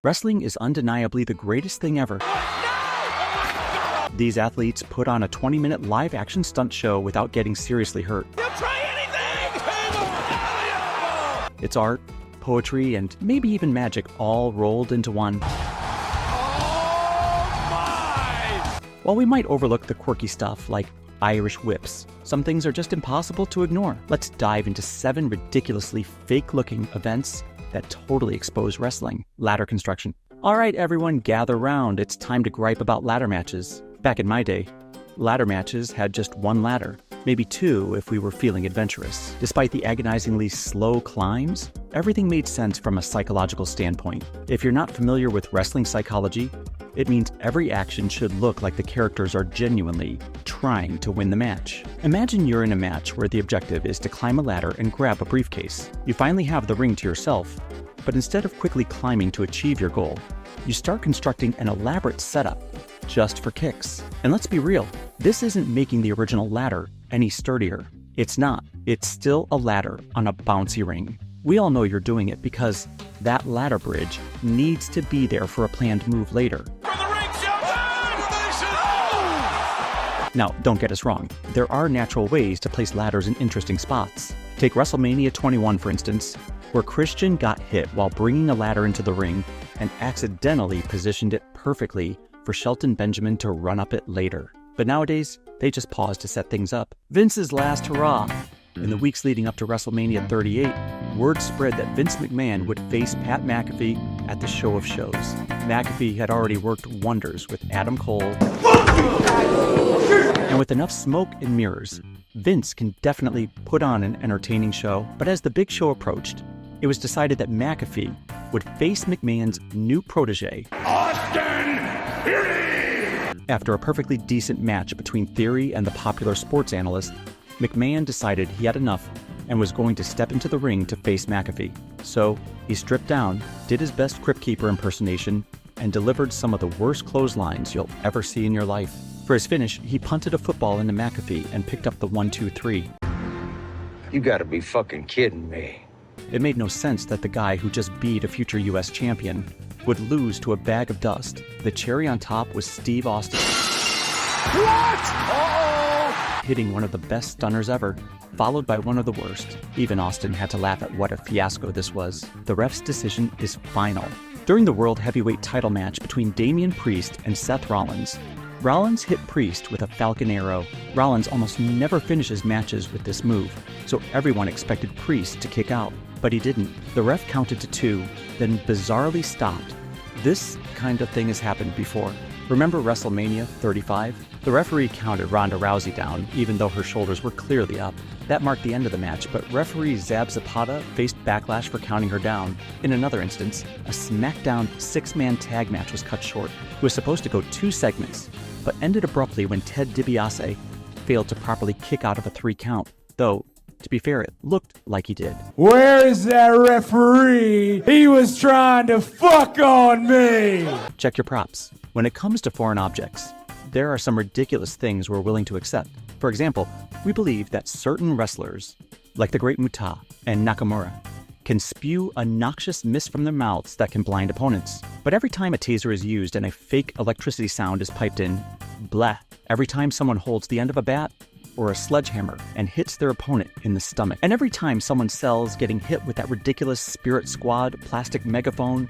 Wrestling is undeniably the greatest thing ever. These athletes put on a 20-minute live-action stunt show without getting seriously hurt. You'll try anything! It's art, poetry, and maybe even magic all rolled into one. While we might overlook the quirky stuff like Irish whips, some things are just impossible to ignore. Let's dive into 7 ridiculously fake-looking events that totally expose wrestling. Ladder construction. All right, everyone, gather round. It's time to gripe about ladder matches. Back in my day, ladder matches had just one ladder, maybe 2 if we were feeling adventurous. Despite the agonizingly slow climbs, everything made sense from a psychological standpoint. If you're not familiar with wrestling psychology, it means every action should look like the characters are genuinely trying to win the match. Imagine you're in a match where the objective is to climb a ladder and grab a briefcase. You finally have the ring to yourself, but instead of quickly climbing to achieve your goal, you start constructing an elaborate setup just for kicks. And let's be real, this isn't making the original ladder any sturdier. It's not. It's still a ladder on a bouncy ring. We all know you're doing it because that ladder bridge needs to be there for a planned move later. Now, don't get us wrong. There are natural ways to place ladders in interesting spots. Take WrestleMania 21, for instance, where Christian got hit while bringing a ladder into the ring and accidentally positioned it perfectly for Shelton Benjamin to run up it later. But nowadays, they just pause to set things up. Vince's last hurrah. In the weeks leading up to WrestleMania 38, word spread that Vince McMahon would face Pat McAfee at the show of shows. McAfee had already worked wonders with Adam Cole. And with enough smoke and mirrors, Vince can definitely put on an entertaining show. But as the big show approached, it was decided that McAfee would face McMahon's new protege, Austin Theory! After a perfectly decent match between Theory and the popular sports analyst, McMahon decided he had enough and was going to step into the ring to face McAfee. So he stripped down, did his best Crypt Keeper impersonation, and delivered some of the worst clotheslines you'll ever see in your life. For his finish, he punted a football into McAfee and picked up the 1-2-3. You gotta be fucking kidding me. It made no sense that the guy who just beat a future US champion would lose to a bag of dust. The cherry on top was Steve Austin. What? Uh-oh! Hitting one of the best stunners ever, followed by one of the worst. Even Austin had to laugh at what a fiasco this was. The ref's decision is final. During the World Heavyweight title match between Damian Priest and Seth Rollins, Rollins hit Priest with a Falcon Arrow. Rollins almost never finishes matches with this move, so everyone expected Priest to kick out, but he didn't. The ref counted to 2, then bizarrely stopped. This kind of thing has happened before. Remember WrestleMania 35? The referee counted Ronda Rousey down, even though her shoulders were clearly up. That marked the end of the match, but referee Zab Zapata faced backlash for counting her down. In another instance, a SmackDown 6-man tag match was cut short. It was supposed to go 2 segments, but ended abruptly when Ted DiBiase failed to properly kick out of a 3 count, though, to be fair, it looked like he did. Where is that referee? He was trying to fuck on me! Check your props. When it comes to foreign objects, there are some ridiculous things we're willing to accept. For example, we believe that certain wrestlers, like the Great Muta and Nakamura, can spew a noxious mist from their mouths that can blind opponents. But every time a taser is used and a fake electricity sound is piped in, blah. Every time someone holds the end of a bat or a sledgehammer and hits their opponent in the stomach. And every time someone sells getting hit with that ridiculous Spirit Squad plastic megaphone,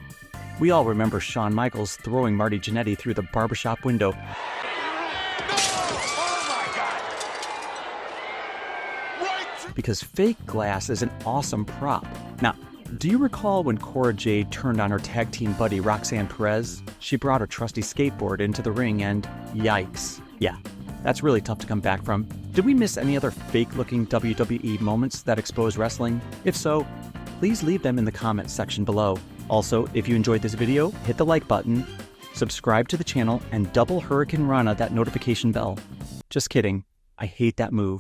we all remember Shawn Michaels throwing Marty Jannetty through the barbershop window. Because fake glass is an awesome prop. Now, do you recall when Cora Jade turned on her tag team buddy Roxanne Perez? She brought her trusty skateboard into the ring and yikes. Yeah, that's really tough to come back from. Did we miss any other fake-looking WWE moments that expose wrestling? If so, please leave them in the comments section below. Also, if you enjoyed this video, hit the like button, subscribe to the channel, and double Hurricane Rana that notification bell. Just kidding. I hate that move.